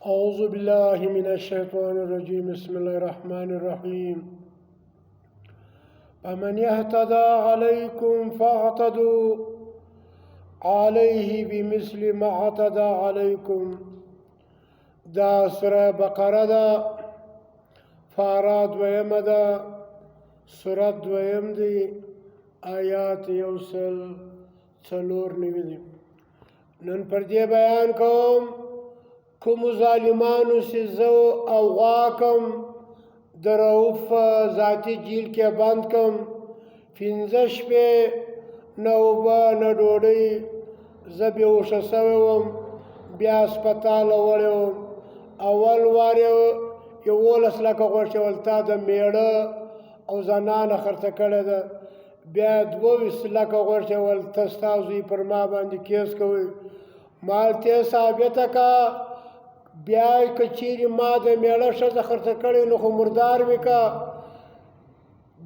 أعوذ بالله من الشيطان الرجيم بسم الله الرحمن الرحيم فمن يهتدى عليكم فاعتدوا عليه بمثل ما اعتدى عليكم. دا سورة بقرة دا فارات دویم دا سورت دویم دی آیات یوسل څلور نوي دي. نن پر دې بیان کوم کوم ظالمانو سے زو او غواکم در رؤف ذاتی جیل کې بند کم 15 شپې نه اوبه نه ډوډۍ زه بېهوشه سوی وم بیا هسپتال وړی وم اول وار 11 لکه غوښې ول تا د میړه او زنانه خرڅه کړې ده بیا 22 لکه غوښې ول ته ستاسو یې پر ما باندې کیس کوئ مالتې ثابته که بیا که چیرې ما د میړه ښځه خرڅه کړې نو خو مردار مې که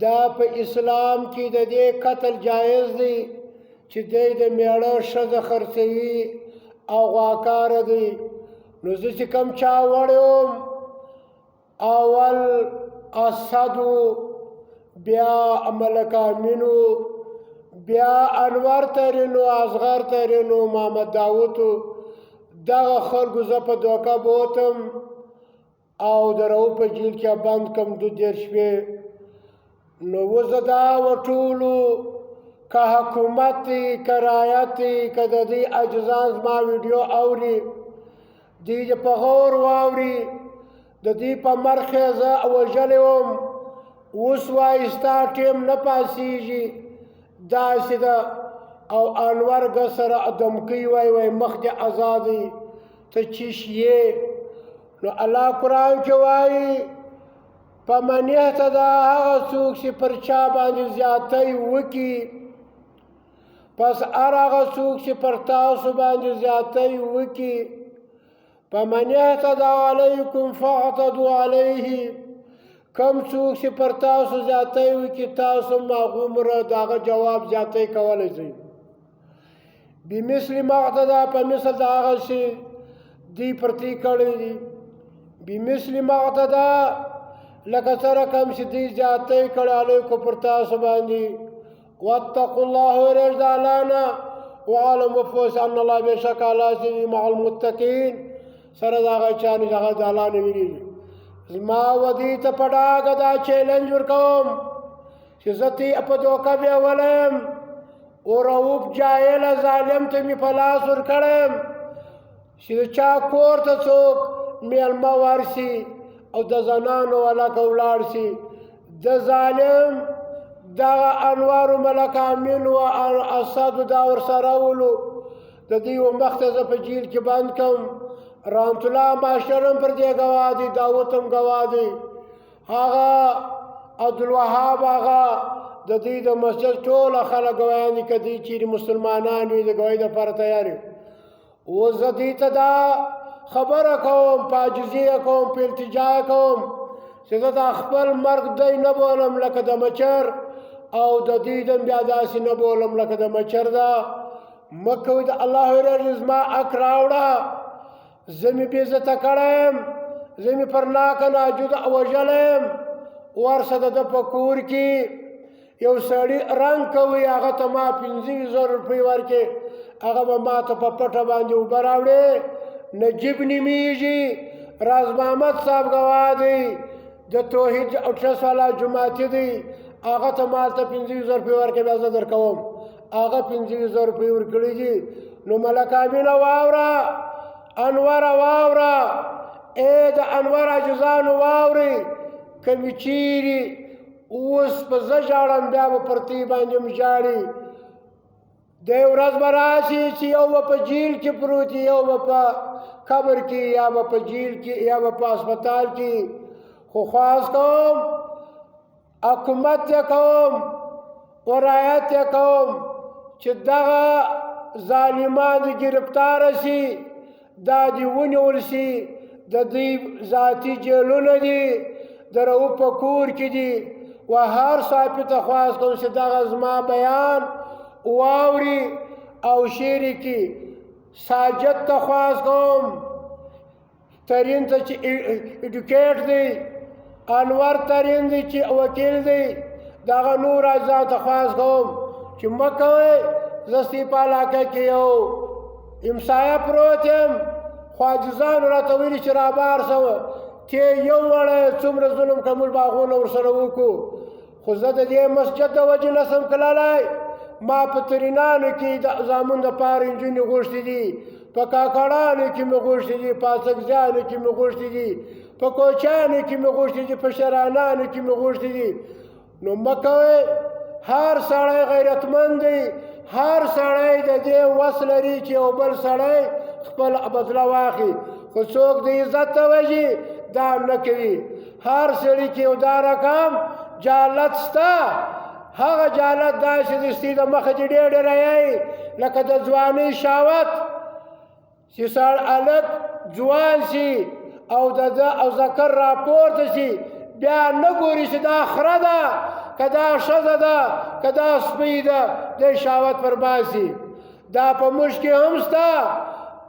دا په اسلام کې د دې قتل جایز دی چې دی د میړه ښځه خرڅوي او غواکاره دی. نو زه چې کوم چا وړی وم اول اسد بیا ملک امین بیا انور ترینو اصغر ترینو محمد داود دغه خلکو زه په دوکه بوتم او د رؤف په جیل کې بند کم 2 شپې. نو وزه دا وټولو که حکومت دی که رایت دی که د دې اجزا زما ویډیو اوري دوی دې په غور واوري د دې په مرخې زه وژلی وم اوس وایي ستا ټیم نه پاسېږي داسې ده او انور ګه سره دمکۍ وایي مخ دې ازادي ته چیش یې. نو الله قرآن کې وایي فمن اهتدی هغه څوک چې پر چا باندې زیاتی وکړي پس هر هغه څوک چې پر تاسو باندې زیاتی وکړي فمن اهتدی علیکم فاعتدوا علیه کم څوک چې پر تاسو زیاتی وکړي تاسو هغومره د هغه جواب زیاتی کولی شئ بمثل ما اعتدی په مثل د هغه شي دی پرتی کړی دي بمثل ما اعتدی لکه سره کم چې دی زیاتی کړی علیکم پر تاسو باندې واتقوا الله ویریږ د الله نه واعلموا پوه ان الله بېشکه الله چې مع المتقین سره د هغه چا نه چې هغه د الله نه ویرېږي. زما ودې ته په ډاګه دا چیلنج ورکوم چې زه تی په دوکه بیولم او رؤف جاهله ظالم ته مې په لاس ورکړم چې د چا کور ته څوک میلمه ورسي او د زنانو ولکه ولاړ شي د ظالم دغه انوار ملک امین و اسد دا ورسره ولو د دوی و مخ ته زه په جیل کې بند کم رحمت الله ماشټر هم پر دې ګواه دی داود هم ګواه دی هغه عبدالوهاب هغه د دوی د مسجد ټوله خلک ګواهان دي که دوی چیرې مسلمانان وي د ګواهۍ دپاره تیار وي. اوس زه دوی ته دا خبره کوم په عاجزي یې کوم په التجا یې کوم چې زه دا خپل مرګ دی نه بولم لکه د مچر او د دوی دم بیا داسې نه بولم لکه د مچر ده مه کوئ د الله ویرېږئ زما حق راوړه زه مې بېعزته کړی یم زه مې پر ناکه ناجوده وژلی یم ورسه د ده په کور کې یو سړي رنګ کوي هغه ته ما 15,000 روپۍ ورکړې هغه به ما ته په پټه باندې اوبه راوړې نجیب نومیږي راز محمد صاحب ګواه دی د توحید ټرست والا جماعتي دی هغه ته ما ته 15,000 روپۍ ورکړې بیا زه درکوم هغه 15,000 روپۍ ورکړي دي. نو ملک امینه واوره انوره واوره ای د انور عجزانو واورئ که مې چیرې اوس په زه ژاړم بیا به پر تی باندې هم ژاړي دی ورځ به راشي چې یو به په جیل کې پروت یو به په قبر کې یا به په جیل کې یا به په هسپتال کې خو خواست کوم حکومت یې کوم ورایت یې کوم چې دغه ظالمان دې ګرفتاره شي دا دې ونیول شي د دوی ذاتي جیلونه دي د رؤف په کور کې دي و هر صاحب ته خواست کوم چې دغه زما بیان واوري او شعر کې ساجد ته خواست کوم ترین ته چې ایډوکیټ دی، انور ترین دی چې وکیل دی، دغه نور ځان ته خواست کوم چې مه کوئ. زه ستی په علاقه کې یو امسایه پروت یم، خواجزانو راته ویلي چې رابار سوه ته یو وړی څومره ظلم که موږ به هغونه ورسره وکړو، خو زه د دې مسجد د وجې نسم تللی. ما په ترینانو کې د زامن دپاره نجونې غوښتي دي، په کاکړانو کې مې غوښتي دي، په اڅکزیانو کې مې غوښتي دي، په کوچیانو کې مې غوښتي دي، په شرانانو کې مې غوښتي دي. نو مه کوئ. هر سړی غیرتمند دی، هر سړی د دې وس لري چې یو بل سړی خپل بدله واخلي، خو څوک د عزت ته وژي دا نه کوي. هر سړي کې یو دا رقم جالت شته، هغه جالت داسې د ستی د مخه چې ډېر ډېر یایي لکه د ځوانۍ شهوت چې هلک ځوان شي او د ده او ذکر راپورته شي، بیا نه ګوري چې دا خره ده که دا ښځه ده که دا سپی ده، د شهوت پر باسي. دا په موږ کې هم شته.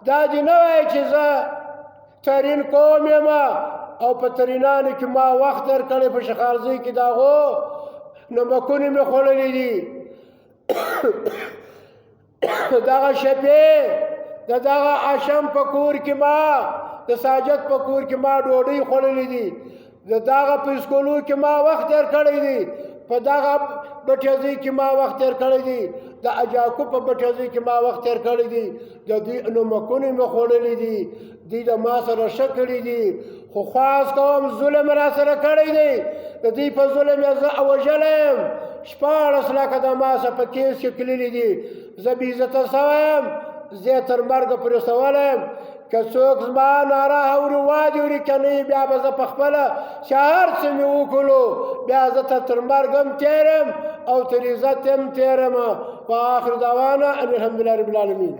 دا دې نه وایي چې زه ترین قوم یم او په ترینانو کې ما وخت تېر کړی، په شخارزۍ کې د هغو نمکونې مې خوړلي دي، دغه شپې د دغه اشم په کور کې ما د ساجد په کور کې ما ډوډۍ خوړلې دي، د دغه په اسکولو کې ما وخت تېر کړی دی، په دغه بټیازۍ کې ما وخت تېر کړی دی، د اجاکو په بټیازۍ کې ما وخت تېر کړی دی، د دوی نمکونې مې خوړلي دي، دوی د ما سره ښه کړي دي، خو خواست کوم ظلم را سره کړی دی، د دوی په ظلم یې زه وژلی یم. 14 لکه د ما څه په کیس کې تللي دي، زه بې عزته سوی یم، زه یې تر مرګه پورې رسولی یم. که څوک زما ناره اوري وادي اوري که نه وي، بیا به زه په خپله چې هر څه مې وکړو بیا زه تر مرګ هم تېر یم او تر عزت هم تېر یم. و آخر دعوانا ان الحمدلله رب العالمین.